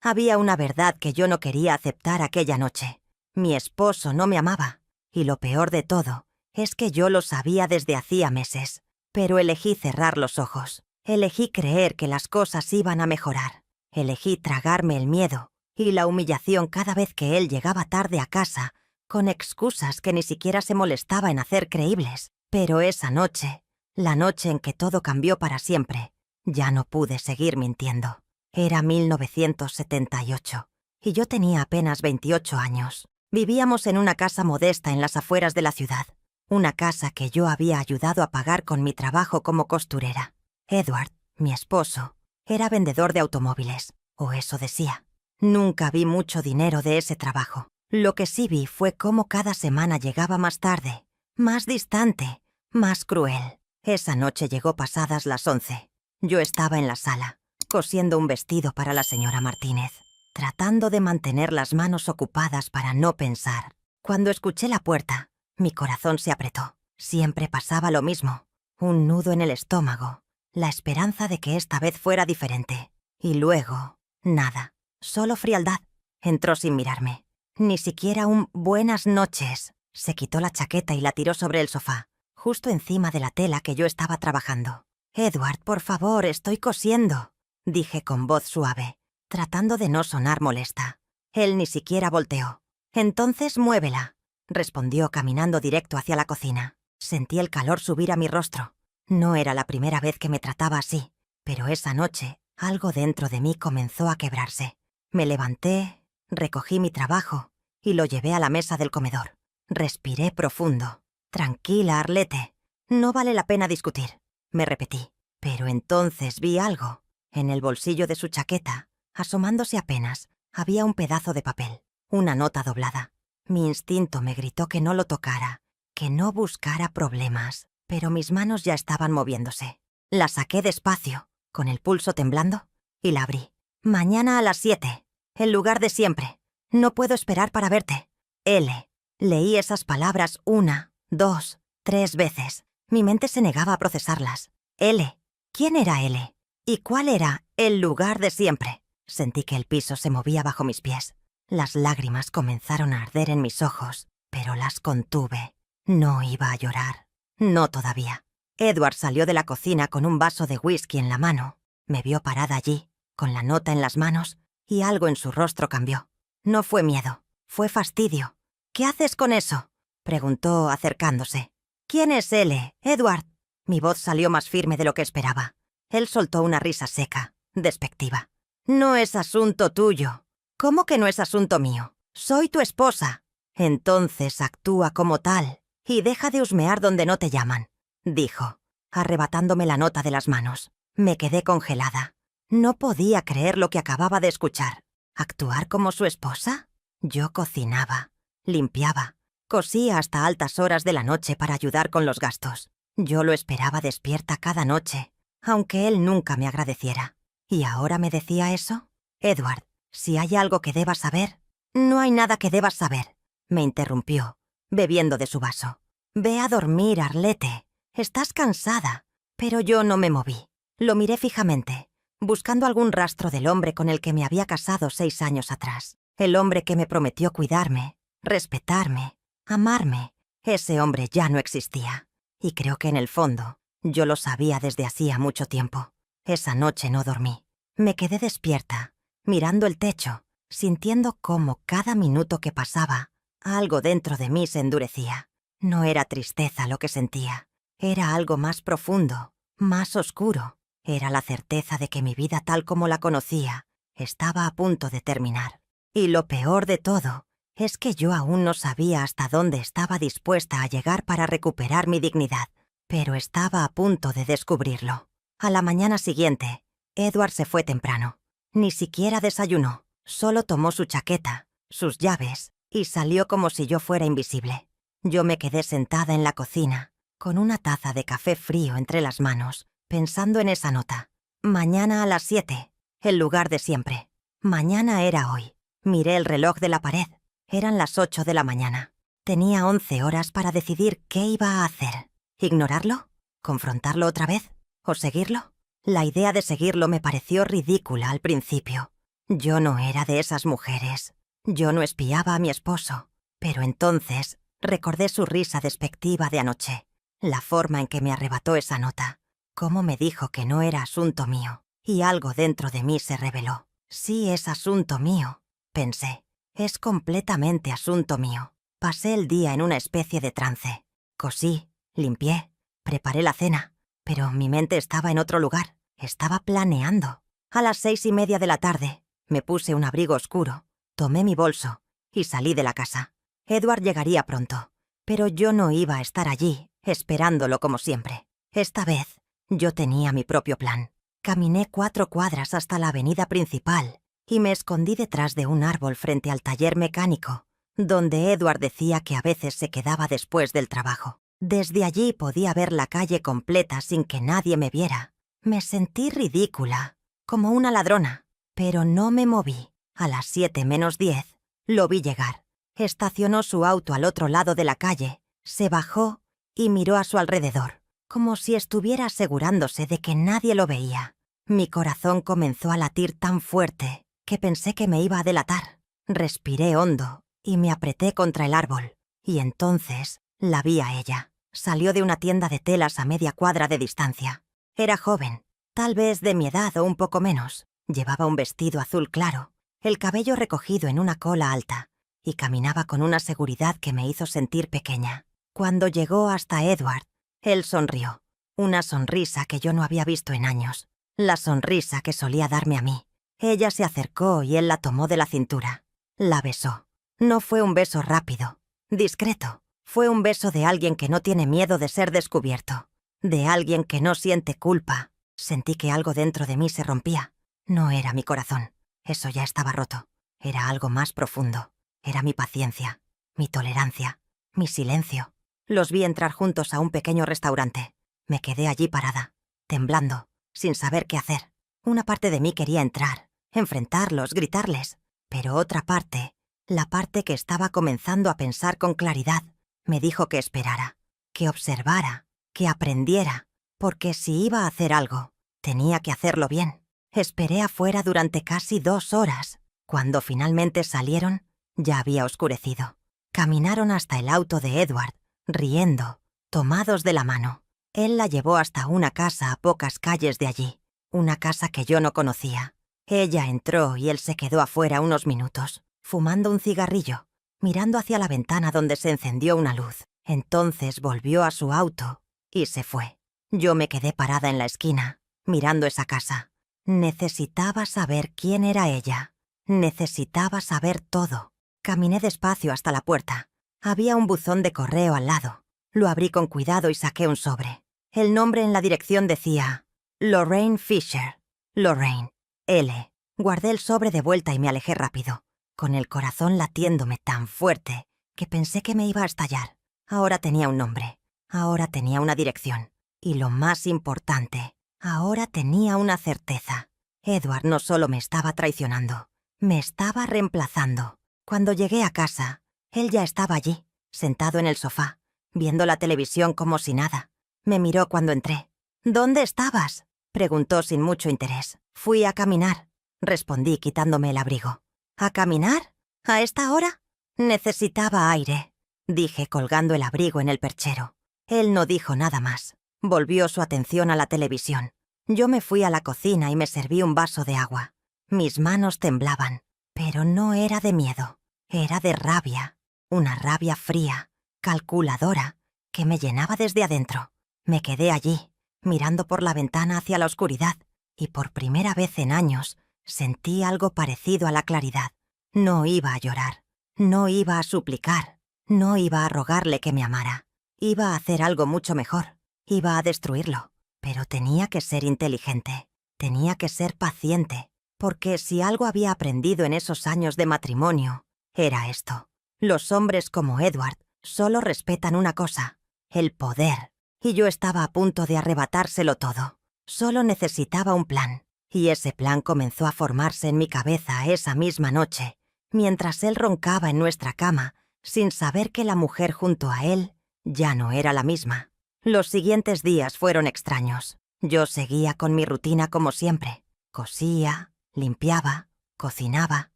Había una verdad que yo no quería aceptar aquella noche. Mi esposo no me amaba. Y lo peor de todo es que yo lo sabía desde hacía meses. Pero elegí cerrar los ojos. Elegí creer que las cosas iban a mejorar. Elegí tragarme el miedo y la humillación cada vez que él llegaba tarde a casa, con excusas que ni siquiera se molestaba en hacer creíbles. Pero esa noche, la noche en que todo cambió para siempre, ya no pude seguir mintiendo. Era 1978 y yo tenía apenas 28 años. Vivíamos en una casa modesta en las afueras de la ciudad. Una casa que yo había ayudado a pagar con mi trabajo como costurera. Edward, mi esposo, era vendedor de automóviles, o eso decía. Nunca vi mucho dinero de ese trabajo. Lo que sí vi fue cómo cada semana llegaba más tarde, más distante, más cruel. Esa noche llegó pasadas las 11. Yo estaba en la sala, cosiendo un vestido para la señora Martínez, tratando de mantener las manos ocupadas para no pensar. Cuando escuché la puerta, mi corazón se apretó. Siempre pasaba lo mismo. Un nudo en el estómago, la esperanza de que esta vez fuera diferente. Y luego, nada, solo frialdad. Entró sin mirarme. Ni siquiera un buenas noches. Se quitó la chaqueta y la tiró sobre el sofá, justo encima de la tela que yo estaba trabajando. «Edward, por favor, estoy cosiendo», dije con voz suave, tratando de no sonar molesta. Él ni siquiera volteó. «Entonces muévela», respondió caminando directo hacia la cocina. Sentí el calor subir a mi rostro. No era la primera vez que me trataba así, pero esa noche algo dentro de mí comenzó a quebrarse. Me levanté, recogí mi trabajo y lo llevé a la mesa del comedor. Respiré profundo. «Tranquila, Arlette. No vale la pena discutir», me repetí. Pero entonces vi algo. En el bolsillo de su chaqueta, asomándose apenas, había un pedazo de papel, una nota doblada. Mi instinto me gritó que no lo tocara, que no buscara problemas, pero mis manos ya estaban moviéndose. La saqué despacio, con el pulso temblando, y la abrí. «Mañana a las 7, el lugar de siempre. No puedo esperar para verte. L». Leí esas palabras 1, 2, 3 veces. Mi mente se negaba a procesarlas. L. ¿Quién era L? ¿Y cuál era el lugar de siempre? Sentí que el piso se movía bajo mis pies. Las lágrimas comenzaron a arder en mis ojos, pero las contuve. No iba a llorar. No todavía. Edward salió de la cocina con un vaso de whisky en la mano. Me vio parada allí, con la nota en las manos, y algo en su rostro cambió. No fue miedo, fue fastidio. «¿Qué haces con eso?», preguntó acercándose. «¿Quién es L, Edward?». Mi voz salió más firme de lo que esperaba. Él soltó una risa seca, despectiva. «No es asunto tuyo». «¿Cómo que no es asunto mío? Soy tu esposa». «Entonces actúa como tal y deja de husmear donde no te llaman», dijo, arrebatándome la nota de las manos. Me quedé congelada. No podía creer lo que acababa de escuchar. ¿Actuar como su esposa? Yo cocinaba, limpiaba, cosía hasta altas horas de la noche para ayudar con los gastos. Yo lo esperaba despierta cada noche, aunque él nunca me agradeciera. ¿Y ahora me decía eso? «Edward, si hay algo que debas saber». «No hay nada que debas saber», me interrumpió, bebiendo de su vaso. «Ve a dormir, Arlette. Estás cansada». Pero yo no me moví. Lo miré fijamente, buscando algún rastro del hombre con el que me había casado 6 años atrás. El hombre que me prometió cuidarme, respetarme, amarme. Ese hombre ya no existía. Y creo que en el fondo, yo lo sabía desde hacía mucho tiempo. Esa noche no dormí. Me quedé despierta, mirando el techo, sintiendo cómo cada minuto que pasaba, algo dentro de mí se endurecía. No era tristeza lo que sentía. Era algo más profundo, más oscuro. Era la certeza de que mi vida tal como la conocía estaba a punto de terminar. Y lo peor de todo es que yo aún no sabía hasta dónde estaba dispuesta a llegar para recuperar mi dignidad, pero estaba a punto de descubrirlo. A la mañana siguiente, Edward se fue temprano. Ni siquiera desayunó, solo tomó su chaqueta, sus llaves, y salió como si yo fuera invisible. Yo me quedé sentada en la cocina, con una taza de café frío entre las manos, pensando en esa nota. Mañana a las 7, el lugar de siempre. Mañana era hoy. Miré el reloj de la pared. Eran las 8 de la mañana. Tenía 11 horas para decidir qué iba a hacer. ¿Ignorarlo? ¿Confrontarlo otra vez? ¿O seguirlo? La idea de seguirlo me pareció ridícula al principio. Yo no era de esas mujeres. Yo no espiaba a mi esposo. Pero entonces recordé su risa despectiva de anoche, la forma en que me arrebató esa nota, cómo me dijo que no era asunto mío, y algo dentro de mí se reveló. Sí es asunto mío, pensé. Es completamente asunto mío. Pasé el día en una especie de trance. Cosí, limpié, preparé la cena, pero mi mente estaba en otro lugar. Estaba planeando. A las 6:30 de la tarde, me puse un abrigo oscuro, tomé mi bolso y salí de la casa. Edward llegaría pronto, pero yo no iba a estar allí, esperándolo como siempre. Esta vez, yo tenía mi propio plan. Caminé 4 cuadras hasta la avenida principal y me escondí detrás de un árbol frente al taller mecánico, donde Edward decía que a veces se quedaba después del trabajo. Desde allí podía ver la calle completa sin que nadie me viera. Me sentí ridícula, como una ladrona, pero no me moví. A las 7:10 lo vi llegar. Estacionó su auto al otro lado de la calle, se bajó y miró a su alrededor, como si estuviera asegurándose de que nadie lo veía. Mi corazón comenzó a latir tan fuerte que pensé que me iba a delatar. Respiré hondo y me apreté contra el árbol. Y entonces la vi a ella. Salió de una tienda de telas a media cuadra de distancia. Era joven, tal vez de mi edad o un poco menos. Llevaba un vestido azul claro, el cabello recogido en una cola alta, y caminaba con una seguridad que me hizo sentir pequeña. Cuando llegó hasta Edward, él sonrió. Una sonrisa que yo no había visto en años. La sonrisa que solía darme a mí. Ella se acercó y él la tomó de la cintura. La besó. No fue un beso rápido, discreto. Fue un beso de alguien que no tiene miedo de ser descubierto. De alguien que no siente culpa. Sentí que algo dentro de mí se rompía. No era mi corazón. Eso ya estaba roto. Era algo más profundo. Era mi paciencia, mi tolerancia, mi silencio. Los vi entrar juntos a un pequeño restaurante. Me quedé allí parada, temblando, sin saber qué hacer. Una parte de mí quería entrar, enfrentarlos, gritarles. Pero otra parte, la parte que estaba comenzando a pensar con claridad, me dijo que esperara, que observara, que aprendiera, porque si iba a hacer algo, tenía que hacerlo bien. Esperé afuera durante casi 2 horas. Cuando finalmente salieron, ya había oscurecido. Caminaron hasta el auto de Edward, riendo, tomados de la mano. Él la llevó hasta una casa a pocas calles de allí, una casa que yo no conocía. Ella entró y él se quedó afuera unos minutos, fumando un cigarrillo, mirando hacia la ventana donde se encendió una luz. Entonces volvió a su auto y se fue. Yo me quedé parada en la esquina, mirando esa casa. Necesitaba saber quién era ella. Necesitaba saber todo. Caminé despacio hasta la puerta. Había un buzón de correo al lado. Lo abrí con cuidado y saqué un sobre. El nombre en la dirección decía Lorraine Fisher. Lorraine. L. Guardé el sobre de vuelta y me alejé rápido, con el corazón latiéndome tan fuerte que pensé que me iba a estallar. Ahora tenía un nombre. Ahora tenía una dirección. Y lo más importante, ahora tenía una certeza. Edward no solo me estaba traicionando, me estaba reemplazando. Cuando llegué a casa, él ya estaba allí, sentado en el sofá, viendo la televisión como si nada. Me miró cuando entré. «¿Dónde estabas?», preguntó sin mucho interés. «Fui a caminar», respondí quitándome el abrigo. «¿A caminar? ¿A esta hora?» «Necesitaba aire», dije colgando el abrigo en el perchero. Él no dijo nada más. Volvió su atención a la televisión. Yo me fui a la cocina y me serví un vaso de agua. Mis manos temblaban, pero no era de miedo. Era de rabia, una rabia fría, calculadora, que me llenaba desde adentro. Me quedé allí, mirando por la ventana hacia la oscuridad, y por primera vez en años sentí algo parecido a la claridad. No iba a llorar, no iba a suplicar, no iba a rogarle que me amara. Iba a hacer algo mucho mejor, iba a destruirlo, pero tenía que ser inteligente, tenía que ser paciente, porque si algo había aprendido en esos años de matrimonio, era esto. Los hombres como Edward solo respetan una cosa, el poder, y yo estaba a punto de arrebatárselo todo. Solo necesitaba un plan, y ese plan comenzó a formarse en mi cabeza esa misma noche, mientras él roncaba en nuestra cama, sin saber que la mujer junto a él ya no era la misma. Los siguientes días fueron extraños. Yo seguía con mi rutina como siempre. Cosía, limpiaba, cocinaba,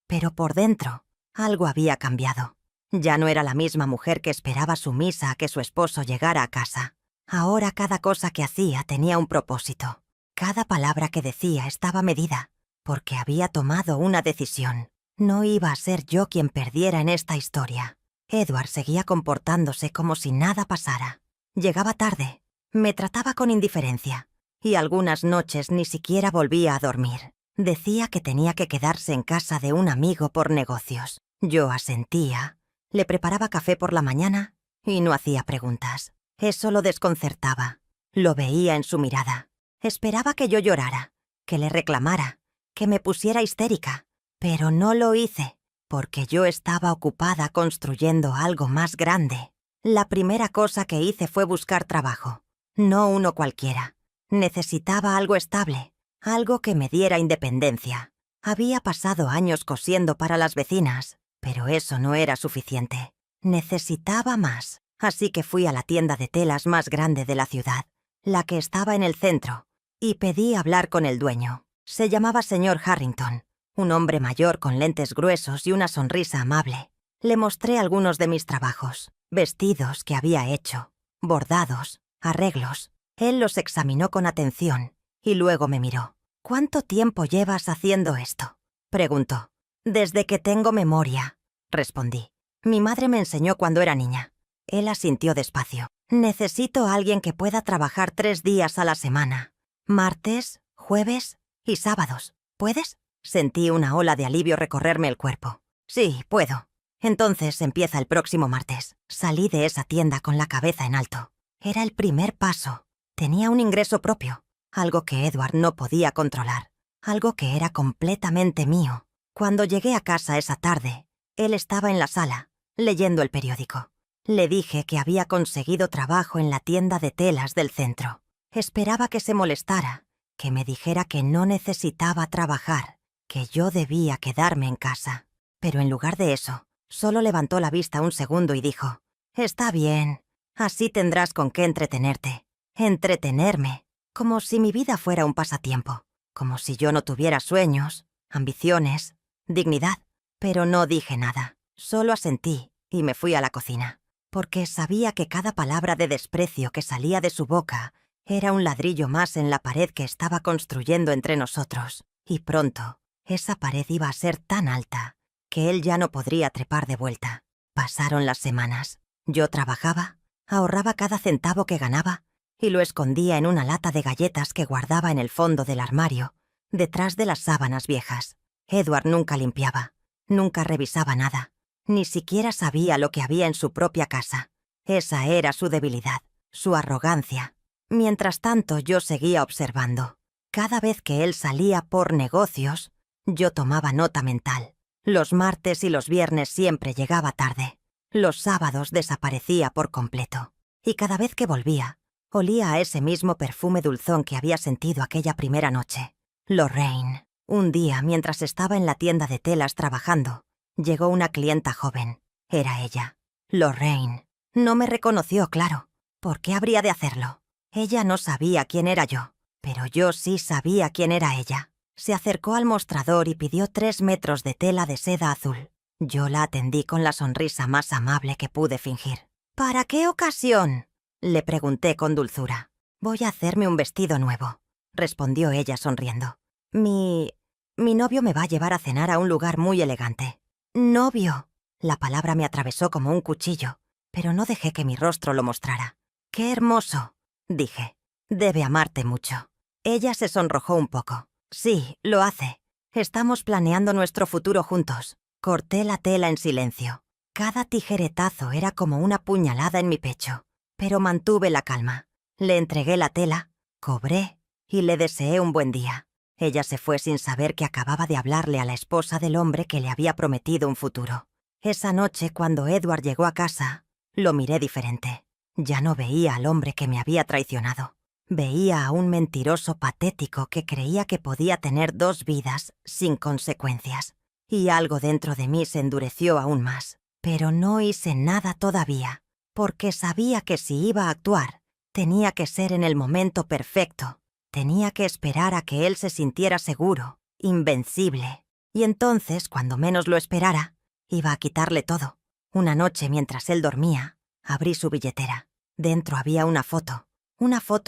pero por dentro algo había cambiado. Ya no era la misma mujer que esperaba sumisa a que su esposo llegara a casa. Ahora cada cosa que hacía tenía un propósito. Cada palabra que decía estaba medida, porque había tomado una decisión. No iba a ser yo quien perdiera en esta historia. Edward seguía comportándose como si nada pasara. Llegaba tarde, me trataba con indiferencia, y algunas noches ni siquiera volvía a dormir. Decía que tenía que quedarse en casa de un amigo por negocios. Yo asentía, le preparaba café por la mañana y no hacía preguntas. Eso lo desconcertaba. Lo veía en su mirada. Esperaba que yo llorara, que le reclamara, que me pusiera histérica. Pero no lo hice, porque yo estaba ocupada construyendo algo más grande. La primera cosa que hice fue buscar trabajo. No uno cualquiera. Necesitaba algo estable, algo que me diera independencia. Había pasado años cosiendo para las vecinas, pero eso no era suficiente. Necesitaba más, así que fui a la tienda de telas más grande de la ciudad, la que estaba en el centro, y pedí hablar con el dueño. Se llamaba señor Harrington, un hombre mayor con lentes gruesos y una sonrisa amable. Le mostré algunos de mis trabajos, vestidos que había hecho, bordados, arreglos. Él los examinó con atención y luego me miró. «¿Cuánto tiempo llevas haciendo esto?», preguntó. «Desde que tengo memoria», respondí. «Mi madre me enseñó cuando era niña». Él asintió despacio. «Necesito a alguien que pueda trabajar 3 días a la semana. Martes, jueves y sábados. ¿Puedes?». Sentí una ola de alivio recorrerme el cuerpo. «Sí, puedo». «Entonces empieza el próximo martes». Salí de esa tienda con la cabeza en alto. Era el primer paso. Tenía un ingreso propio, algo que Edward no podía controlar, algo que era completamente mío. Cuando llegué a casa esa tarde, él estaba en la sala, leyendo el periódico. Le dije que había conseguido trabajo en la tienda de telas del centro. Esperaba que se molestara, que me dijera que no necesitaba trabajar, que yo debía quedarme en casa. Pero en lugar de eso, solo levantó la vista un segundo y dijo: «Está bien, así tendrás con qué entretenerte». Entretenerme, como si mi vida fuera un pasatiempo, como si yo no tuviera sueños, ambiciones, dignidad. Pero no dije nada, solo asentí y me fui a la cocina, porque sabía que cada palabra de desprecio que salía de su boca era un ladrillo más en la pared que estaba construyendo entre nosotros, y pronto esa pared iba a ser tan alta que él ya no podría trepar de vuelta. Pasaron las semanas. Yo trabajaba, ahorraba cada centavo que ganaba y lo escondía en una lata de galletas que guardaba en el fondo del armario, detrás de las sábanas viejas. Edward nunca limpiaba, nunca revisaba nada, ni siquiera sabía lo que había en su propia casa. Esa era su debilidad, su arrogancia. Mientras tanto, yo seguía observando. Cada vez que él salía por negocios, yo tomaba nota mental. Los martes y los viernes siempre llegaba tarde. Los sábados desaparecía por completo. Y cada vez que volvía, olía a ese mismo perfume dulzón que había sentido aquella primera noche. Lorraine. Un día, mientras estaba en la tienda de telas trabajando, llegó una clienta joven. Era ella, Lorraine. No me reconoció, claro. ¿Por qué habría de hacerlo? Ella no sabía quién era yo, pero yo sí sabía quién era ella. Se acercó al mostrador y pidió 3 metros de tela de seda azul. Yo la atendí con la sonrisa más amable que pude fingir. «¿Para qué ocasión?», le pregunté con dulzura. «Voy a hacerme un vestido nuevo», respondió ella sonriendo. Mi novio me va a llevar a cenar a un lugar muy elegante». «¿Novio?». La palabra me atravesó como un cuchillo, pero no dejé que mi rostro lo mostrara. «Qué hermoso», dije. «Debe amarte mucho». Ella se sonrojó un poco. «Sí, lo hace. Estamos planeando nuestro futuro juntos». Corté la tela en silencio. Cada tijeretazo era como una puñalada en mi pecho, pero mantuve la calma. Le entregué la tela, cobré y le deseé un buen día. Ella se fue sin saber que acababa de hablarle a la esposa del hombre que le había prometido un futuro. Esa noche, cuando Edward llegó a casa, lo miré diferente. Ya no veía al hombre que me había traicionado. Veía a un mentiroso patético que creía que podía tener 2 vidas sin consecuencias. Y algo dentro de mí se endureció aún más. Pero no hice nada todavía, porque sabía que si iba a actuar, tenía que ser en el momento perfecto. Tenía que esperar a que él se sintiera seguro, invencible. Y entonces, cuando menos lo esperara, iba a quitarle todo. Una noche, mientras él dormía, abrí su billetera. Dentro había una foto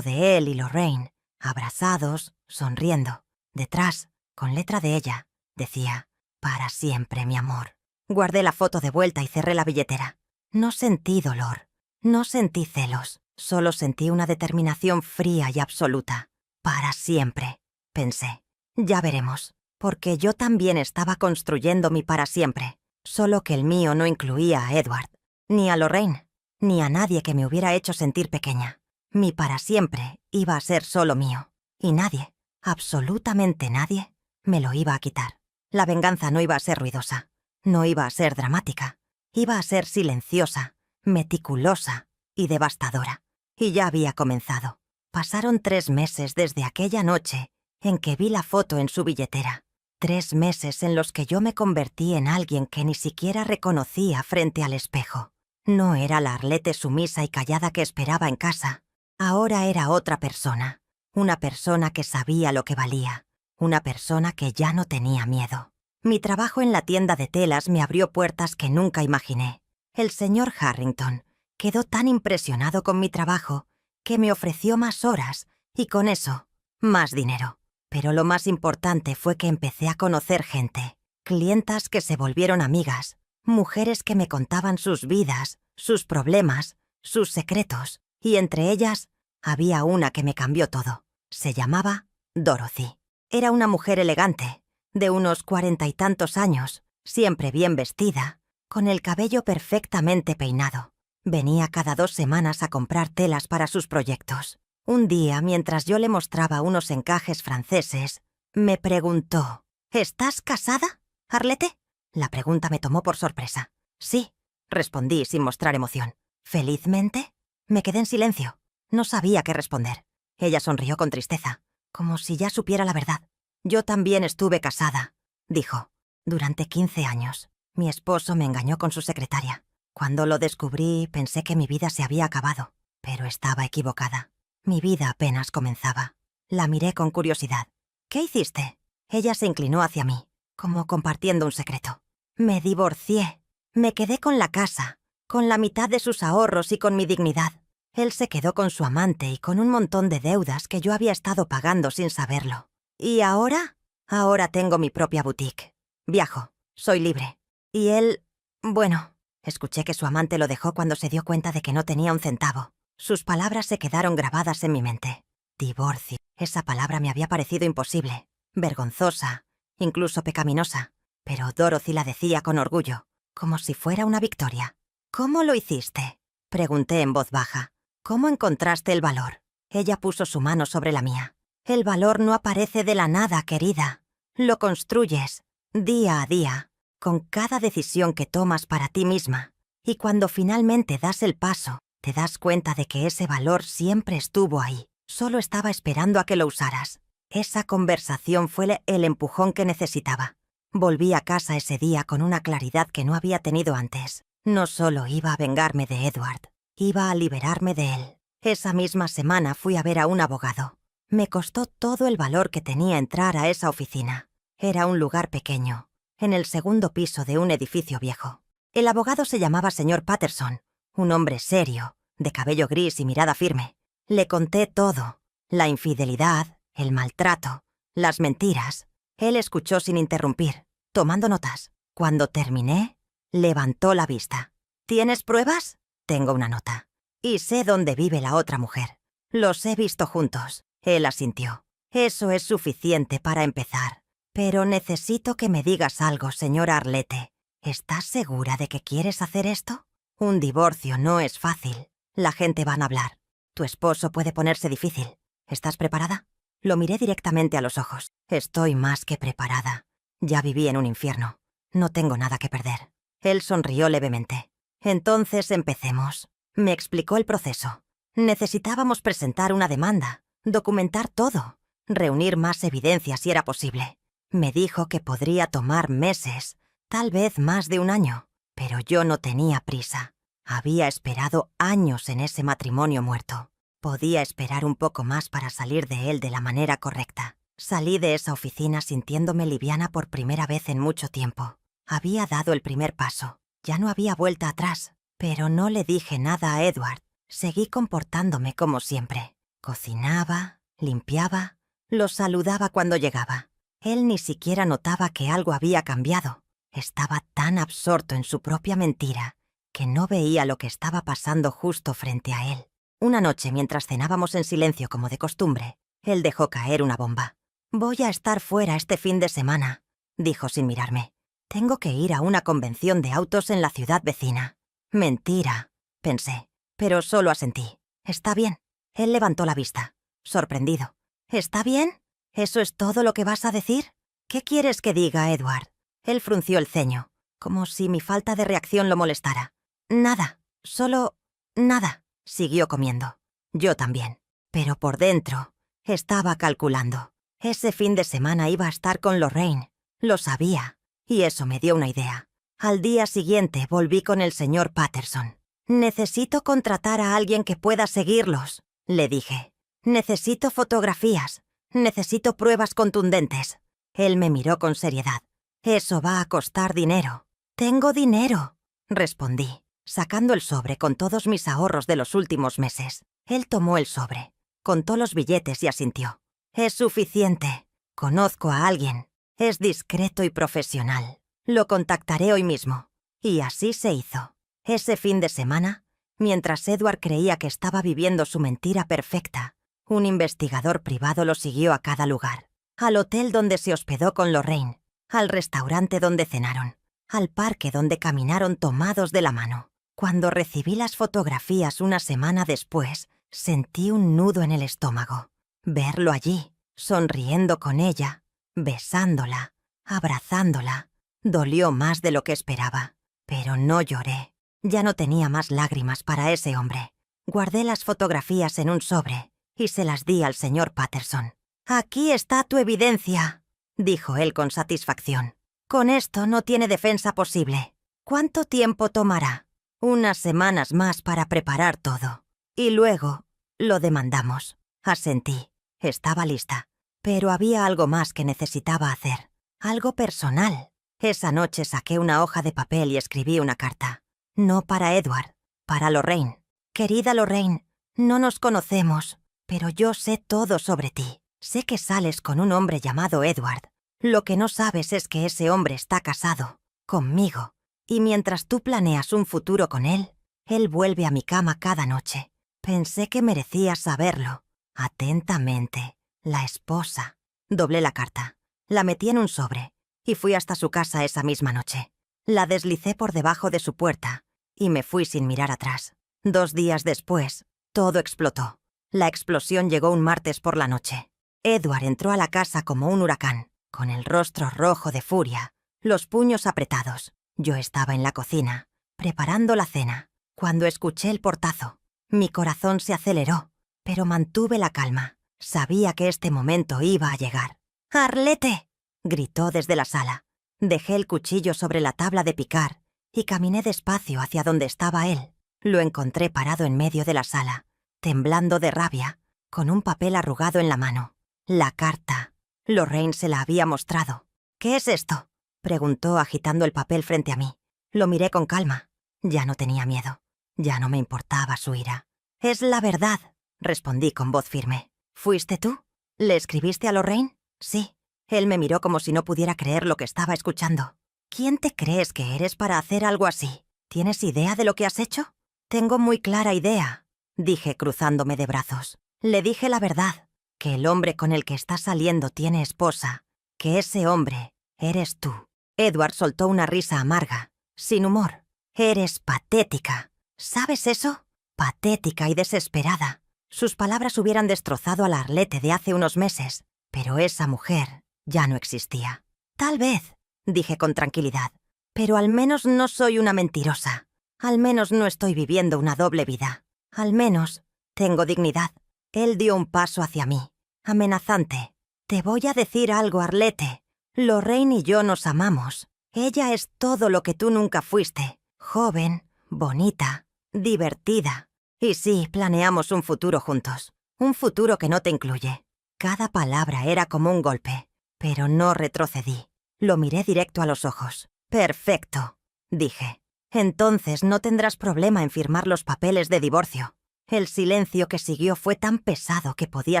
de él y Lorraine, abrazados, sonriendo. Detrás, con letra de ella, decía: «Para siempre, mi amor». Guardé la foto de vuelta y cerré la billetera. No sentí dolor, no sentí celos, solo sentí una determinación fría y absoluta. «Para siempre», pensé. Ya veremos, porque yo también estaba construyendo mi para siempre, solo que el mío no incluía a Edward, ni a Lorraine, ni a nadie que me hubiera hecho sentir pequeña. Mi para siempre iba a ser solo mío, y nadie, absolutamente nadie, me lo iba a quitar. La venganza no iba a ser ruidosa, no iba a ser dramática, iba a ser silenciosa, meticulosa y devastadora. Y ya había comenzado. Pasaron 3 meses desde aquella noche en que vi la foto en su billetera. 3 meses en los que yo me convertí en alguien que ni siquiera reconocía frente al espejo. No era la Arlette sumisa y callada que esperaba en casa. Ahora era otra persona. Una persona que sabía lo que valía. Una persona que ya no tenía miedo. Mi trabajo en la tienda de telas me abrió puertas que nunca imaginé. El señor Harrington quedó tan impresionado con mi trabajo que me ofreció más horas y con eso, más dinero. Pero lo más importante fue que empecé a conocer gente, clientas que se volvieron amigas, mujeres que me contaban sus vidas, sus problemas, sus secretos, y entre ellas había una que me cambió todo. Se llamaba Dorothy. Era una mujer elegante, de unos 40 y tantos años, siempre bien vestida, con el cabello perfectamente peinado. Venía cada 2 semanas a comprar telas para sus proyectos. Un día, mientras yo le mostraba unos encajes franceses, me preguntó: «¿Estás casada, Arlette?». La pregunta me tomó por sorpresa. «Sí», respondí sin mostrar emoción. «¿Felizmente?». Me quedé en silencio. No sabía qué responder. Ella sonrió con tristeza, como si ya supiera la verdad. «Yo también estuve casada», dijo. «Durante 15 años. Mi esposo me engañó con su secretaria. Cuando lo descubrí, pensé que mi vida se había acabado, pero estaba equivocada. Mi vida apenas comenzaba». La miré con curiosidad. «¿Qué hiciste?». Ella se inclinó hacia mí, como compartiendo un secreto. «Me divorcié. Me quedé con la casa, con la mitad de sus ahorros y con mi dignidad. Él se quedó con su amante y con un montón de deudas que yo había estado pagando sin saberlo. ¿Y ahora? Ahora tengo mi propia boutique. Viajo, soy libre. Y él... bueno, escuché que su amante lo dejó cuando se dio cuenta de que no tenía un centavo. Sus palabras se quedaron grabadas en mi mente. Divorcio. Esa palabra me había parecido imposible, vergonzosa, incluso pecaminosa. Pero Dorothy la decía con orgullo, como si fuera una victoria. «¿Cómo lo hiciste?», pregunté en voz baja. «¿Cómo encontraste el valor?». Ella puso su mano sobre la mía. «El valor no aparece de la nada, querida. Lo construyes, día a día, con cada decisión que tomas para ti misma. Y cuando finalmente das el paso, te das cuenta de que ese valor siempre estuvo ahí. Solo estaba esperando a que lo usaras». Esa conversación fue el empujón que necesitaba. Volví a casa ese día con una claridad que no había tenido antes. No solo iba a vengarme de Edward, iba a liberarme de él. Esa misma semana fui a ver a un abogado. Me costó todo el valor que tenía entrar a esa oficina. Era un lugar pequeño, en el 2º piso de un edificio viejo. El abogado se llamaba señor Patterson, un hombre serio, de cabello gris y mirada firme. Le conté todo: la infidelidad, el maltrato, las mentiras. Él escuchó sin interrumpir, tomando notas. Cuando terminé, levantó la vista. «¿Tienes pruebas?». «Tengo una nota. Y sé dónde vive la otra mujer. Los he visto juntos». Él asintió. «Eso es suficiente para empezar. Pero necesito que me digas algo, señora Arlette. ¿Estás segura de que quieres hacer esto? Un divorcio no es fácil. La gente va a hablar. Tu esposo puede ponerse difícil. ¿Estás preparada?». Lo miré directamente a los ojos. «Estoy más que preparada. Ya viví en un infierno. No tengo nada que perder». Él sonrió levemente. «Entonces empecemos». Me explicó el proceso. Necesitábamos presentar una demanda, documentar todo, reunir más evidencia si era posible. Me dijo que podría tomar meses, tal vez más de un año, pero yo no tenía prisa. Había esperado años en ese matrimonio muerto. Podía esperar un poco más para salir de él de la manera correcta. Salí de esa oficina sintiéndome liviana por primera vez en mucho tiempo. Había dado el primer paso. Ya no había vuelta atrás. Pero no le dije nada a Edward. Seguí comportándome como siempre. Cocinaba, limpiaba, lo saludaba cuando llegaba. Él ni siquiera notaba que algo había cambiado. Estaba tan absorto en su propia mentira que no veía lo que estaba pasando justo frente a él. Una noche, mientras cenábamos en silencio como de costumbre, él dejó caer una bomba. «Voy a estar fuera este fin de semana», dijo sin mirarme. «Tengo que ir a una convención de autos en la ciudad vecina». «Mentira», pensé, pero solo asentí. «Está bien». Él levantó la vista, sorprendido. «¿Está bien? ¿Eso es todo lo que vas a decir? ¿Qué quieres que diga, Edward?» Él frunció el ceño, como si mi falta de reacción lo molestara. «Nada, solo nada», siguió comiendo. Yo también. Pero por dentro estaba calculando. Ese fin de semana iba a estar con Lorraine. Lo sabía, y eso me dio una idea. Al día siguiente volví con el señor Patterson. «Necesito contratar a alguien que pueda seguirlos», le dije. «Necesito fotografías. Necesito pruebas contundentes». Él me miró con seriedad. «Eso va a costar dinero». «Tengo dinero», respondí, sacando el sobre con todos mis ahorros de los últimos meses. Él tomó el sobre, contó los billetes y asintió. «Es suficiente. Conozco a alguien. Es discreto y profesional. Lo contactaré hoy mismo». Y así se hizo. Ese fin de semana, mientras Edward creía que estaba viviendo su mentira perfecta, un investigador privado lo siguió a cada lugar. Al hotel donde se hospedó con Lorraine, al restaurante donde cenaron, al parque donde caminaron tomados de la mano. Cuando recibí las fotografías una semana después, sentí un nudo en el estómago. Verlo allí, sonriendo con ella, besándola, abrazándola, dolió más de lo que esperaba. Pero no lloré. Ya no tenía más lágrimas para ese hombre. Guardé las fotografías en un sobre y se las di al señor Patterson. «Aquí está tu evidencia», dijo él con satisfacción. «Con esto no tiene defensa posible. ¿Cuánto tiempo tomará?» «Unas semanas más para preparar todo. Y luego lo demandamos». Asentí. Estaba lista. Pero había algo más que necesitaba hacer. Algo personal. Esa noche saqué una hoja de papel y escribí una carta. No para Edward, para Lorraine. «Querida Lorraine, no nos conocemos, pero yo sé todo sobre ti. Sé que sales con un hombre llamado Edward. Lo que no sabes es que ese hombre está casado, conmigo, y mientras tú planeas un futuro con él, él vuelve a mi cama cada noche. Pensé que merecías saberlo. Atentamente, la esposa». Doblé la carta, la metí en un sobre y fui hasta su casa esa misma noche. La deslicé por debajo de su puerta y me fui sin mirar atrás. 2 días después, todo explotó. La explosión llegó un martes por la noche. Edward entró a la casa como un huracán, con el rostro rojo de furia, los puños apretados. Yo estaba en la cocina, preparando la cena, cuando escuché el portazo. Mi corazón se aceleró, pero mantuve la calma. Sabía que este momento iba a llegar. «¡Arlette!», gritó desde la sala. Dejé el cuchillo sobre la tabla de picar y caminé despacio hacia donde estaba él. Lo encontré parado en medio de la sala, temblando de rabia, con un papel arrugado en la mano. La carta. Lorraine se la había mostrado. «¿Qué es esto?», preguntó agitando el papel frente a mí. Lo miré con calma. Ya no tenía miedo. Ya no me importaba su ira. «Es la verdad», respondí con voz firme. «¿Fuiste tú? ¿Le escribiste a Lorraine?» «Sí». Él me miró como si no pudiera creer lo que estaba escuchando. «¿Quién te crees que eres para hacer algo así? ¿Tienes idea de lo que has hecho?» «Tengo muy clara idea», dije cruzándome de brazos. Le dije la verdad, que el hombre con el que está saliendo tiene esposa, que ese hombre eres tú. Edward soltó una risa amarga, sin humor. «Eres patética. ¿Sabes eso? Patética y desesperada». Sus palabras hubieran destrozado a la Arlette de hace unos meses, pero esa mujer ya no existía. «Tal vez», dije con tranquilidad, «pero al menos no soy una mentirosa. Al menos no estoy viviendo una doble vida. Al menos tengo dignidad». Él dio un paso hacia mí, amenazante. «Te voy a decir algo, Arlette. Lorraine y yo nos amamos. Ella es todo lo que tú nunca fuiste. Joven, bonita, divertida. Y sí, planeamos un futuro juntos. Un futuro que no te incluye. Cada palabra era como un golpe, pero no retrocedí. Lo miré directo a los ojos. «Perfecto», dije. «Entonces no tendrás problema en firmar los papeles de divorcio». El silencio que siguió fue tan pesado que podía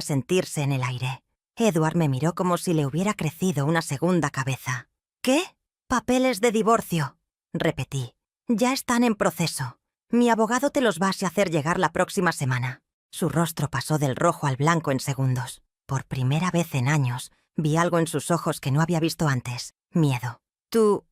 sentirse en el aire. Edward me miró como si le hubiera crecido una segunda cabeza. «¿Qué? Papeles de divorcio», repetí. «Ya están en proceso. Mi abogado te los va a hacer llegar la próxima semana». Su rostro pasó del rojo al blanco en segundos. Por primera vez en años, vi algo en sus ojos que no había visto antes. Miedo. ¿Tú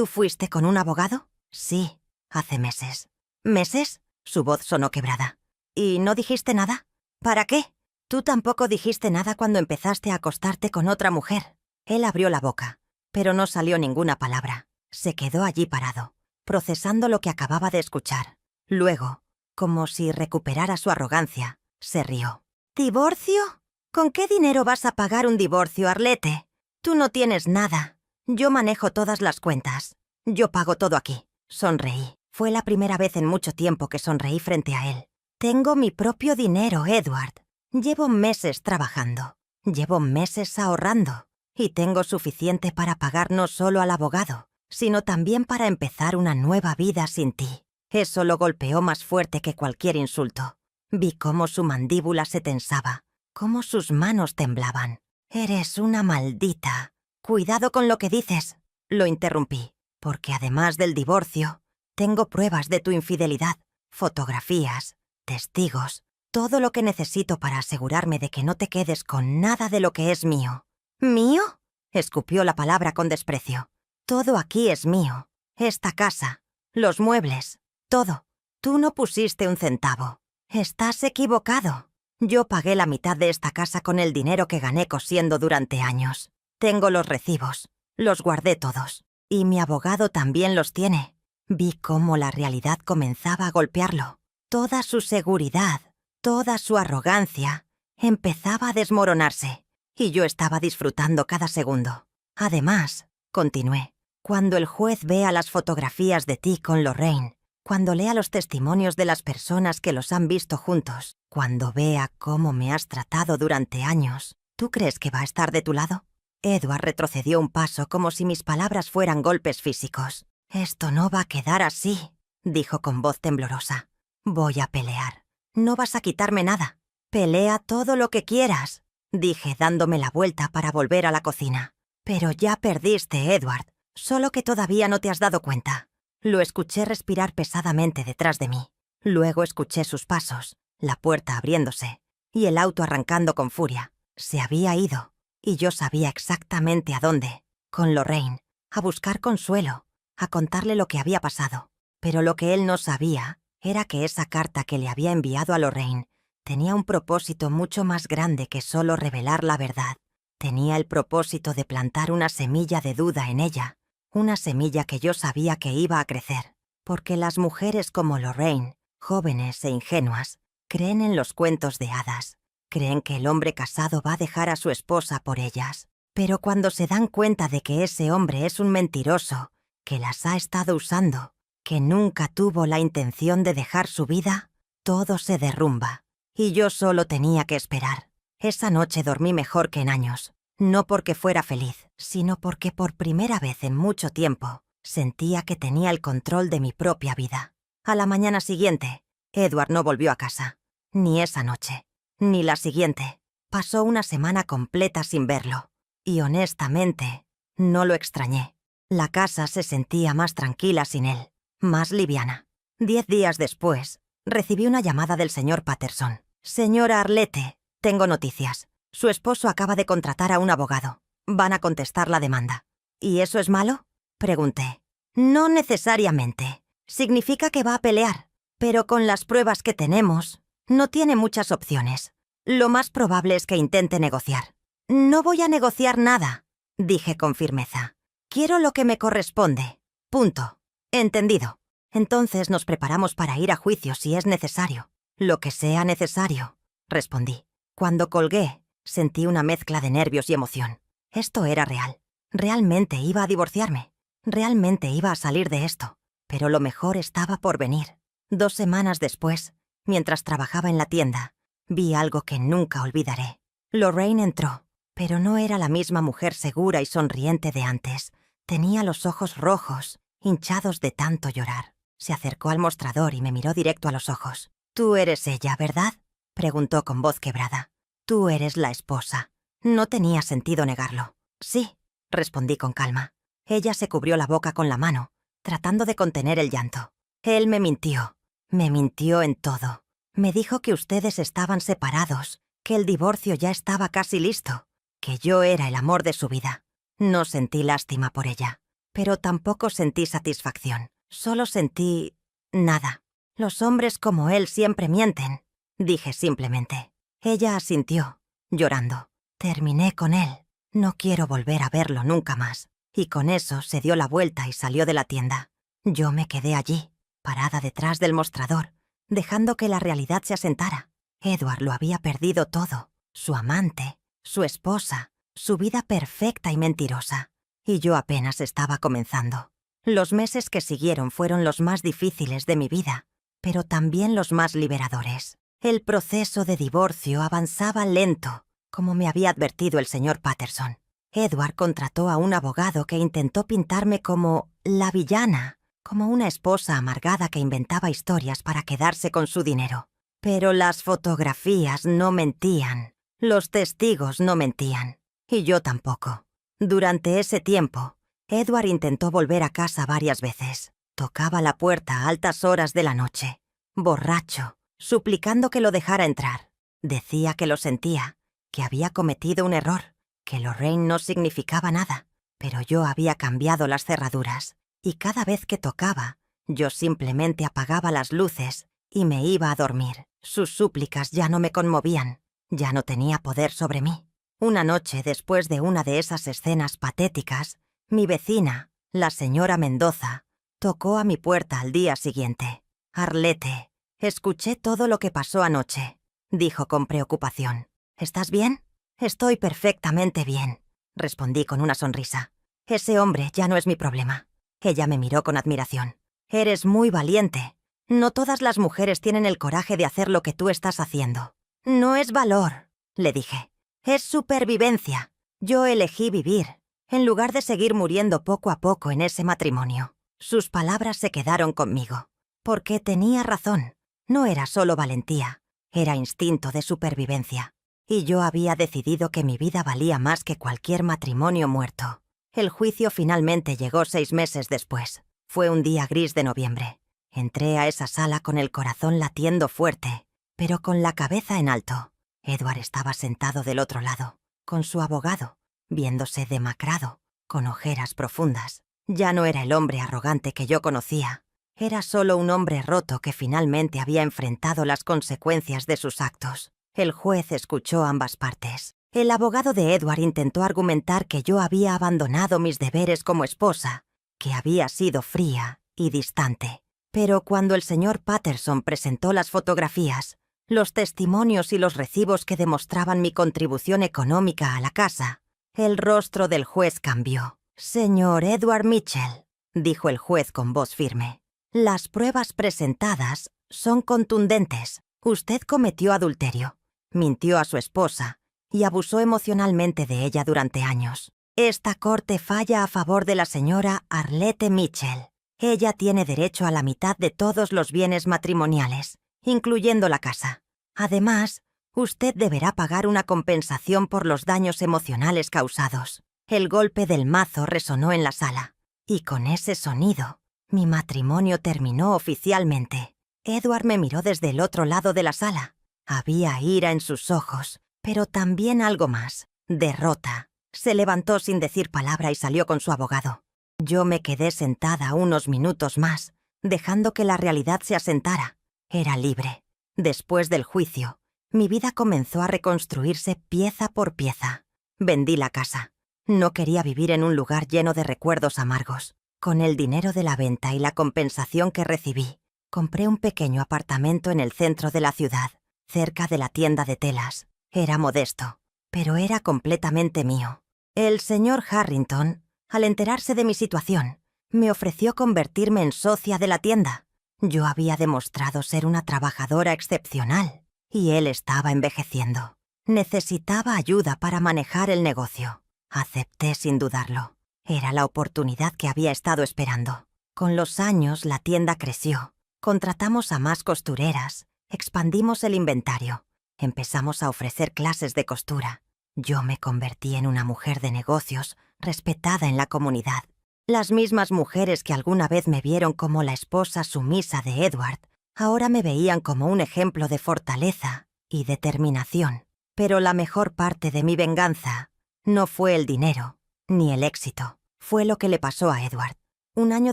fuiste con un abogado?» «Sí, hace meses». «¿Meses?» Su voz sonó quebrada. «¿Y no dijiste nada? ¿Para qué? Tú tampoco dijiste nada cuando empezaste a acostarte con otra mujer». Él abrió la boca, pero no salió ninguna palabra. Se quedó allí parado, procesando lo que acababa de escuchar. Luego, como si recuperara su arrogancia, se rió. «¿Divorcio? ¿Con qué dinero vas a pagar un divorcio, Arlette? Tú no tienes nada. Yo manejo todas las cuentas. Yo pago todo aquí». Sonreí. Fue la primera vez en mucho tiempo que sonreí frente a él. «Tengo mi propio dinero, Edward. Llevo meses trabajando. Llevo meses ahorrando. Y tengo suficiente para pagar no solo al abogado, sino también para empezar una nueva vida sin ti». Eso lo golpeó más fuerte que cualquier insulto. Vi cómo su mandíbula se tensaba, cómo sus manos temblaban. «Eres una maldita». «Cuidado con lo que dices», lo interrumpí, «porque además del divorcio, tengo pruebas de tu infidelidad, fotografías, testigos, todo lo que necesito para asegurarme de que no te quedes con nada de lo que es mío». «¿Mío?», escupió la palabra con desprecio. «Todo aquí es mío. Esta casa, los muebles, todo. Tú no pusiste un centavo. Estás equivocado. Yo pagué la mitad de esta casa con el dinero que gané cosiendo durante años. Tengo los recibos. Los guardé todos. Y mi abogado también los tiene». Vi cómo la realidad comenzaba a golpearlo. Toda su seguridad, toda su arrogancia, empezaba a desmoronarse. Y yo estaba disfrutando cada segundo. «Además», continué, «cuando el juez vea las fotografías de ti con Lorraine, cuando lea los testimonios de las personas que los han visto juntos, cuando vea cómo me has tratado durante años, ¿tú crees que va a estar de tu lado?». Edward retrocedió un paso como si mis palabras fueran golpes físicos. «Esto no va a quedar así», dijo con voz temblorosa. «Voy a pelear. No vas a quitarme nada. Pelea todo lo que quieras», dije dándome la vuelta para volver a la cocina. «Pero ya perdiste, Edward, solo que todavía no te has dado cuenta». Lo escuché respirar pesadamente detrás de mí. Luego escuché sus pasos, la puerta abriéndose, y el auto arrancando con furia. Se había ido, y yo sabía exactamente a dónde, con Lorraine, a buscar consuelo, a contarle lo que había pasado. Pero lo que él no sabía era que esa carta que le había enviado a Lorraine tenía un propósito mucho más grande que solo revelar la verdad. Tenía el propósito de plantar una semilla de duda en ella, una semilla que yo sabía que iba a crecer, porque las mujeres como Lorraine, jóvenes e ingenuas, creen en los cuentos de hadas, creen que el hombre casado va a dejar a su esposa por ellas. Pero cuando se dan cuenta de que ese hombre es un mentiroso, que las ha estado usando, que nunca tuvo la intención de dejar su vida, todo se derrumba. Y yo solo tenía que esperar. Esa noche dormí mejor que en años. No porque fuera feliz, sino porque por primera vez en mucho tiempo sentía que tenía el control de mi propia vida. A la mañana siguiente, Edward no volvió a casa. Ni esa noche, ni la siguiente. Pasó una semana completa sin verlo. Y honestamente, no lo extrañé. La casa se sentía más tranquila sin él, más liviana. 10 días después, recibí una llamada del señor Patterson. «Señora Arlette, tengo noticias. Su esposo acaba de contratar a un abogado. Van a contestar la demanda». «¿Y eso es malo?», pregunté. «No necesariamente. Significa que va a pelear. Pero con las pruebas que tenemos, no tiene muchas opciones. Lo más probable es que intente negociar». «No voy a negociar nada», dije con firmeza. «Quiero lo que me corresponde. Punto. Entendido». Entonces nos preparamos para ir a juicio si es necesario. «Lo que sea necesario», respondí. Cuando colgué, sentí una mezcla de nervios y emoción. Esto era real. Realmente iba a divorciarme. Realmente iba a salir de esto. Pero lo mejor estaba por venir. 2 semanas después, mientras trabajaba en la tienda, vi algo que nunca olvidaré. Lorraine entró, pero no era la misma mujer segura y sonriente de antes. Tenía los ojos rojos, hinchados de tanto llorar. Se acercó al mostrador y me miró directo a los ojos. «Tú eres ella, ¿verdad?», preguntó con voz quebrada. «Tú eres la esposa». No tenía sentido negarlo. «Sí», respondí con calma. Ella se cubrió la boca con la mano, tratando de contener el llanto. «Él me mintió. Me mintió en todo. Me dijo que ustedes estaban separados, que el divorcio ya estaba casi listo, que yo era el amor de su vida». No sentí lástima por ella, pero tampoco sentí satisfacción. Solo sentí... nada. «Los hombres como él siempre mienten», dije simplemente. Ella asintió, llorando. «Terminé con él. No quiero volver a verlo nunca más». Y con eso se dio la vuelta y salió de la tienda. Yo me quedé allí, parada detrás del mostrador, dejando que la realidad se asentara. Edward lo había perdido todo. Su amante, su esposa, su vida perfecta y mentirosa. Y yo apenas estaba comenzando. Los meses que siguieron fueron los más difíciles de mi vida, pero también los más liberadores. El proceso de divorcio avanzaba lento, como me había advertido el señor Patterson. Edward contrató a un abogado que intentó pintarme como la villana, como una esposa amargada que inventaba historias para quedarse con su dinero. Pero las fotografías no mentían, los testigos no mentían, y yo tampoco. Durante ese tiempo, Edward intentó volver a casa varias veces. Tocaba la puerta a altas horas de la noche, borracho, suplicando que lo dejara entrar. Decía que lo sentía, que había cometido un error, que Lorraine no significaba nada, pero yo había cambiado las cerraduras, y cada vez que tocaba, yo simplemente apagaba las luces y me iba a dormir. Sus súplicas ya no me conmovían, ya no tenía poder sobre mí. Una noche, después de una de esas escenas patéticas, mi vecina, la señora Mendoza, tocó a mi puerta al día siguiente. «Arlette, escuché todo lo que pasó anoche», dijo con preocupación. «¿Estás bien?» «Estoy perfectamente bien», respondí con una sonrisa. «Ese hombre ya no es mi problema». Ella me miró con admiración. «Eres muy valiente. No todas las mujeres tienen el coraje de hacer lo que tú estás haciendo». «No es valor», le dije. «Es supervivencia. Yo elegí vivir, en lugar de seguir muriendo poco a poco en ese matrimonio». Sus palabras se quedaron conmigo, porque tenía razón. No era solo valentía, era instinto de supervivencia. Y yo había decidido que mi vida valía más que cualquier matrimonio muerto. El juicio finalmente llegó 6 meses después. Fue un día gris de noviembre. Entré a esa sala con el corazón latiendo fuerte, pero con la cabeza en alto. Edward estaba sentado del otro lado, con su abogado, viéndose demacrado, con ojeras profundas. Ya no era el hombre arrogante que yo conocía. Era solo un hombre roto que finalmente había enfrentado las consecuencias de sus actos. El juez escuchó ambas partes. El abogado de Edward intentó argumentar que yo había abandonado mis deberes como esposa, que había sido fría y distante. Pero cuando el señor Patterson presentó las fotografías, los testimonios y los recibos que demostraban mi contribución económica a la casa, el rostro del juez cambió. «Señor Edward Mitchell», dijo el juez con voz firme, «las pruebas presentadas son contundentes. Usted cometió adulterio, mintió a su esposa y abusó emocionalmente de ella durante años. Esta corte falla a favor de la señora Arlette Mitchell. Ella tiene derecho a la mitad de todos los bienes matrimoniales, incluyendo la casa. Además, usted deberá pagar una compensación por los daños emocionales causados». El golpe del mazo resonó en la sala, y con ese sonido, mi matrimonio terminó oficialmente. Edward me miró desde el otro lado de la sala. Había ira en sus ojos, pero también algo más, derrota. Se levantó sin decir palabra y salió con su abogado. Yo me quedé sentada unos minutos más, dejando que la realidad se asentara. Era libre. Después del juicio, mi vida comenzó a reconstruirse pieza por pieza. Vendí la casa. No quería vivir en un lugar lleno de recuerdos amargos. Con el dinero de la venta y la compensación que recibí, compré un pequeño apartamento en el centro de la ciudad, cerca de la tienda de telas. Era modesto, pero era completamente mío. El señor Harrington, al enterarse de mi situación, me ofreció convertirme en socia de la tienda. Yo había demostrado ser una trabajadora excepcional, y él estaba envejeciendo. Necesitaba ayuda para manejar el negocio. Acepté sin dudarlo. Era la oportunidad que había estado esperando. Con los años, la tienda creció. Contratamos a más costureras. Expandimos el inventario. Empezamos a ofrecer clases de costura. Yo me convertí en una mujer de negocios, respetada en la comunidad. Las mismas mujeres que alguna vez me vieron como la esposa sumisa de Edward, ahora me veían como un ejemplo de fortaleza y determinación. Pero la mejor parte de mi venganza no fue el dinero, ni el éxito. Fue lo que le pasó a Edward. Un año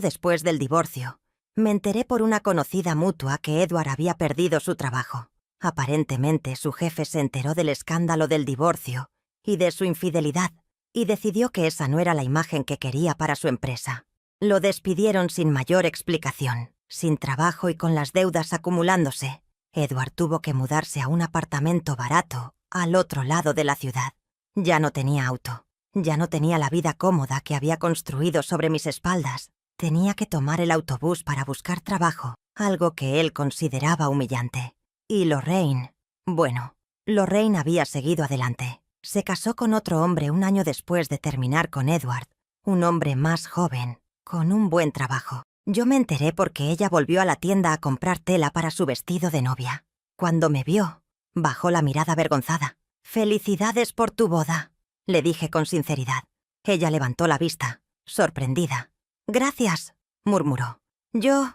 después del divorcio, me enteré por una conocida mutua que Edward había perdido su trabajo. Aparentemente, su jefe se enteró del escándalo del divorcio y de su infidelidad, y decidió que esa no era la imagen que quería para su empresa. Lo despidieron sin mayor explicación. Sin trabajo y con las deudas acumulándose, Edward tuvo que mudarse a un apartamento barato al otro lado de la ciudad. Ya no tenía auto. Ya no tenía la vida cómoda que había construido sobre mis espaldas. Tenía que tomar el autobús para buscar trabajo, algo que él consideraba humillante. Y Lorraine... Bueno, Lorraine había seguido adelante. Se casó con otro hombre un año después de terminar con Edward, un hombre más joven, con un buen trabajo. Yo me enteré porque ella volvió a la tienda a comprar tela para su vestido de novia. Cuando me vio, bajó la mirada avergonzada. «¡Felicidades por tu boda!», le dije con sinceridad. Ella levantó la vista, sorprendida. «Gracias», murmuró. Yo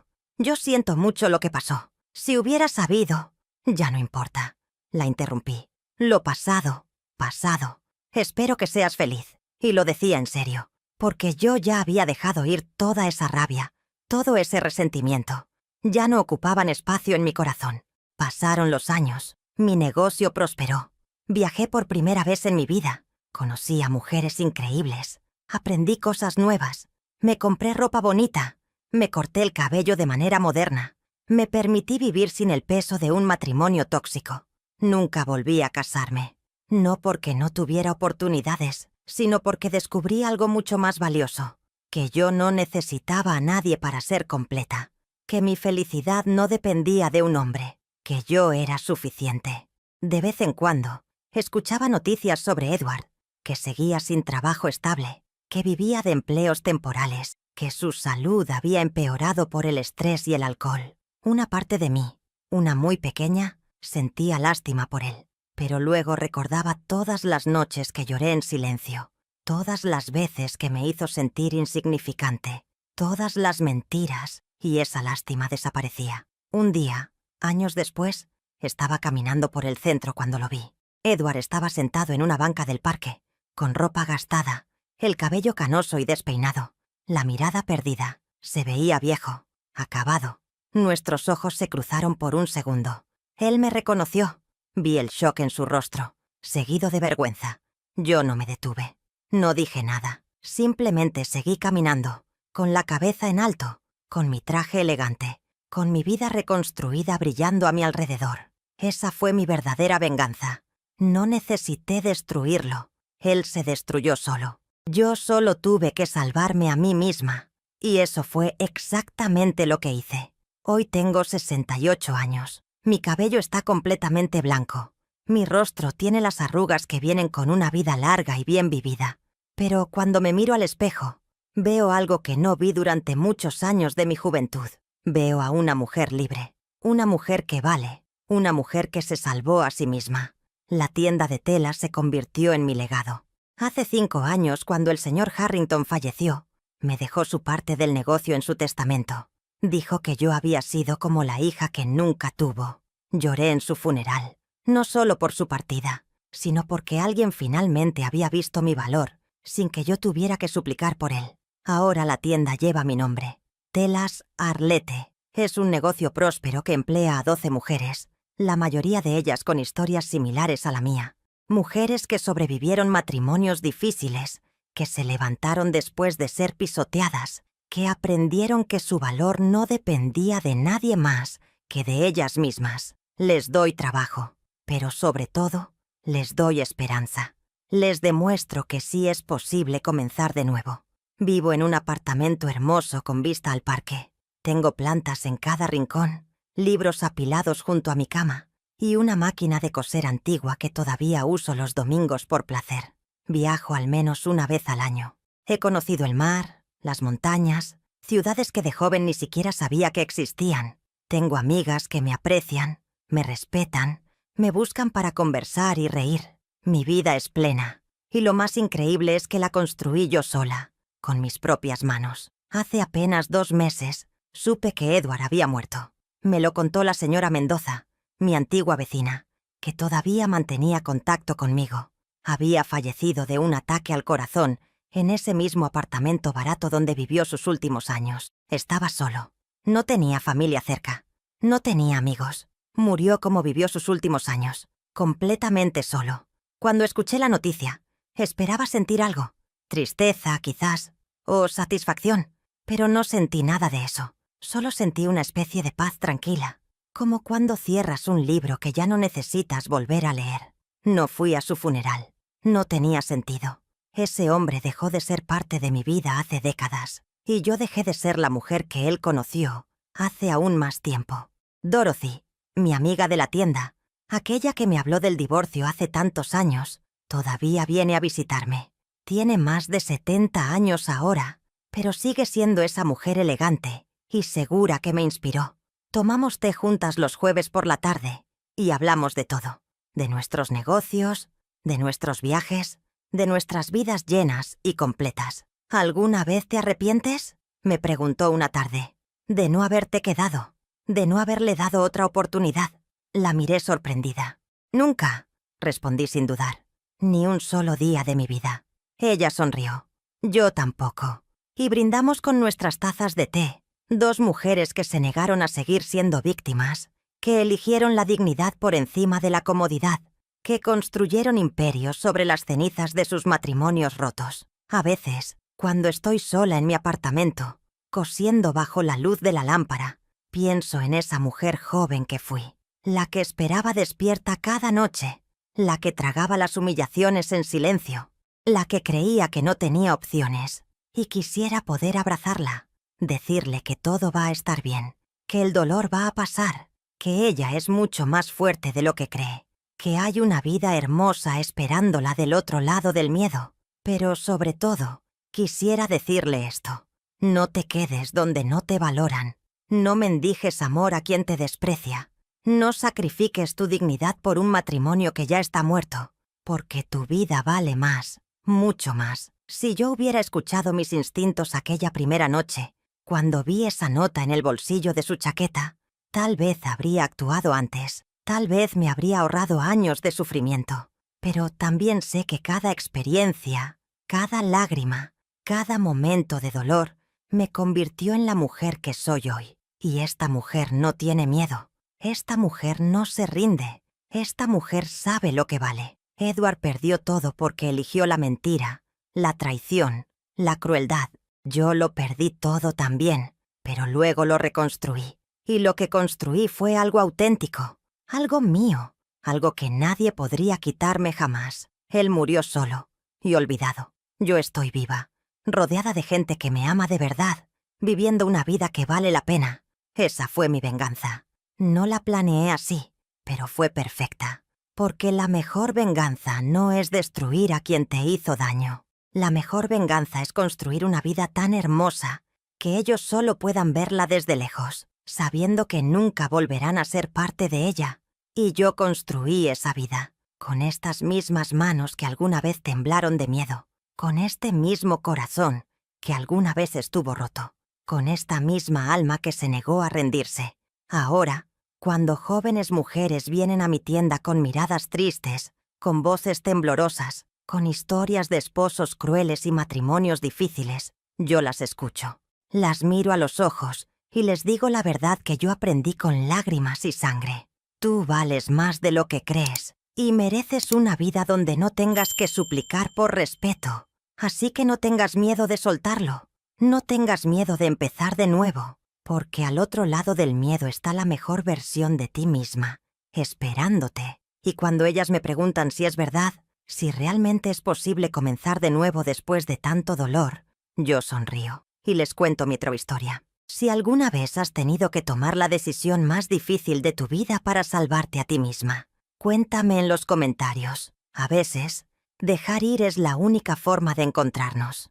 siento mucho lo que pasó. Si hubiera sabido...». «Ya no importa», la interrumpí. «Lo pasado, pasado. Espero que seas feliz». Y lo decía en serio, porque yo ya había dejado ir toda esa rabia, todo ese resentimiento. Ya no ocupaban espacio en mi corazón. Pasaron los años. Mi negocio prosperó. Viajé por primera vez en mi vida. Conocí a mujeres increíbles. Aprendí cosas nuevas. Me compré ropa bonita. Me corté el cabello de manera moderna. Me permití vivir sin el peso de un matrimonio tóxico. Nunca volví a casarme. No porque no tuviera oportunidades, sino porque descubrí algo mucho más valioso. Que yo no necesitaba a nadie para ser completa. Que mi felicidad no dependía de un hombre. Que yo era suficiente. De vez en cuando, escuchaba noticias sobre Edward, que seguía sin trabajo estable, que vivía de empleos temporales, que su salud había empeorado por el estrés y el alcohol. Una parte de mí, una muy pequeña, sentía lástima por él, pero luego recordaba todas las noches que lloré en silencio, todas las veces que me hizo sentir insignificante, todas las mentiras, y esa lástima desaparecía. Un día, años después, estaba caminando por el centro cuando lo vi. Edward estaba sentado en una banca del parque, con ropa gastada, el cabello canoso y despeinado, la mirada perdida. Se veía viejo, acabado. Nuestros ojos se cruzaron por un segundo. Él me reconoció. Vi el shock en su rostro, seguido de vergüenza. Yo no me detuve. No dije nada. Simplemente seguí caminando, con la cabeza en alto, con mi traje elegante, con mi vida reconstruida brillando a mi alrededor. Esa fue mi verdadera venganza. No necesité destruirlo. Él se destruyó solo. Yo solo tuve que salvarme a mí misma. Y eso fue exactamente lo que hice. Hoy tengo 68 años. Mi cabello está completamente blanco. Mi rostro tiene las arrugas que vienen con una vida larga y bien vivida. Pero cuando me miro al espejo, veo algo que no vi durante muchos años de mi juventud. Veo a una mujer libre, una mujer que vale, una mujer que se salvó a sí misma. La tienda de tela se convirtió en mi legado. Hace 5 años, cuando el señor Harrington falleció, me dejó su parte del negocio en su testamento. Dijo que yo había sido como la hija que nunca tuvo. Lloré en su funeral, no solo por su partida, sino porque alguien finalmente había visto mi valor, sin que yo tuviera que suplicar por él. Ahora la tienda lleva mi nombre. Telas Arlete. Es un negocio próspero que emplea a 12 mujeres, la mayoría de ellas con historias similares a la mía. Mujeres que sobrevivieron matrimonios difíciles, que se levantaron después de ser pisoteadas, que aprendieron que su valor no dependía de nadie más que de ellas mismas. Les doy trabajo, pero sobre todo, les doy esperanza. Les demuestro que sí es posible comenzar de nuevo. Vivo en un apartamento hermoso con vista al parque. Tengo plantas en cada rincón, libros apilados junto a mi cama, y una máquina de coser antigua que todavía uso los domingos por placer. Viajo al menos una vez al año. He conocido el mar, las montañas, ciudades que de joven ni siquiera sabía que existían. Tengo amigas que me aprecian, me respetan, me buscan para conversar y reír. Mi vida es plena. Y lo más increíble es que la construí yo sola, con mis propias manos. Hace apenas 2 meses, supe que Edward había muerto. Me lo contó la señora Mendoza, mi antigua vecina, que todavía mantenía contacto conmigo. Había fallecido de un ataque al corazón en ese mismo apartamento barato donde vivió sus últimos años. Estaba solo. No tenía familia cerca. No tenía amigos. Murió como vivió sus últimos años, completamente solo. Cuando escuché la noticia, esperaba sentir algo. Tristeza, quizás, o satisfacción. Pero no sentí nada de eso. Solo sentí una especie de paz tranquila, como cuando cierras un libro que ya no necesitas volver a leer. No fui a su funeral. No tenía sentido. Ese hombre dejó de ser parte de mi vida hace décadas, y yo dejé de ser la mujer que él conoció hace aún más tiempo. Dorothy, mi amiga de la tienda, aquella que me habló del divorcio hace tantos años, todavía viene a visitarme. Tiene más de 70 años ahora, pero sigue siendo esa mujer elegante y segura que me inspiró. Tomamos té juntas los jueves por la tarde y hablamos de todo. De nuestros negocios, de nuestros viajes, de nuestras vidas llenas y completas. ¿Alguna vez te arrepientes?, me preguntó una tarde. De no haberte quedado, de no haberle dado otra oportunidad. La miré sorprendida. Nunca, respondí sin dudar. Ni un solo día de mi vida. Ella sonrió. Yo tampoco. Y brindamos con nuestras tazas de té. 2 mujeres que se negaron a seguir siendo víctimas, que eligieron la dignidad por encima de la comodidad, que construyeron imperios sobre las cenizas de sus matrimonios rotos. A veces, cuando estoy sola en mi apartamento, cosiendo bajo la luz de la lámpara, pienso en esa mujer joven que fui, la que esperaba despierta cada noche, la que tragaba las humillaciones en silencio, la que creía que no tenía opciones, y quisiera poder abrazarla, decirle que todo va a estar bien, que el dolor va a pasar, que ella es mucho más fuerte de lo que cree, que hay una vida hermosa esperándola del otro lado del miedo. Pero sobre todo, quisiera decirle esto: no te quedes donde no te valoran, no mendigues amor a quien te desprecia, no sacrifiques tu dignidad por un matrimonio que ya está muerto, porque tu vida vale más, mucho más. Si yo hubiera escuchado mis instintos aquella primera noche, cuando vi esa nota en el bolsillo de su chaqueta, tal vez habría actuado antes, tal vez me habría ahorrado años de sufrimiento. Pero también sé que cada experiencia, cada lágrima, cada momento de dolor me convirtió en la mujer que soy hoy. Y esta mujer no tiene miedo. Esta mujer no se rinde. Esta mujer sabe lo que vale. Edward perdió todo porque eligió la mentira, la traición, la crueldad. Yo lo perdí todo también, pero luego lo reconstruí. Y lo que construí fue algo auténtico, algo mío, algo que nadie podría quitarme jamás. Él murió solo y olvidado. Yo estoy viva, rodeada de gente que me ama de verdad, viviendo una vida que vale la pena. Esa fue mi venganza. No la planeé así, pero fue perfecta. Porque la mejor venganza no es destruir a quien te hizo daño. La mejor venganza es construir una vida tan hermosa que ellos solo puedan verla desde lejos, sabiendo que nunca volverán a ser parte de ella. Y yo construí esa vida, con estas mismas manos que alguna vez temblaron de miedo, con este mismo corazón que alguna vez estuvo roto, con esta misma alma que se negó a rendirse. Ahora, cuando jóvenes mujeres vienen a mi tienda con miradas tristes, con voces temblorosas, con historias de esposos crueles y matrimonios difíciles, yo las escucho. Las miro a los ojos y les digo la verdad que yo aprendí con lágrimas y sangre. Tú vales más de lo que crees y mereces una vida donde no tengas que suplicar por respeto. Así que no tengas miedo de soltarlo. No tengas miedo de empezar de nuevo, porque al otro lado del miedo está la mejor versión de ti misma, esperándote. Y cuando ellas me preguntan si es verdad, si realmente es posible comenzar de nuevo después de tanto dolor, yo sonrío y les cuento mi historia. Si alguna vez has tenido que tomar la decisión más difícil de tu vida para salvarte a ti misma, cuéntame en los comentarios. A veces, dejar ir es la única forma de encontrarnos.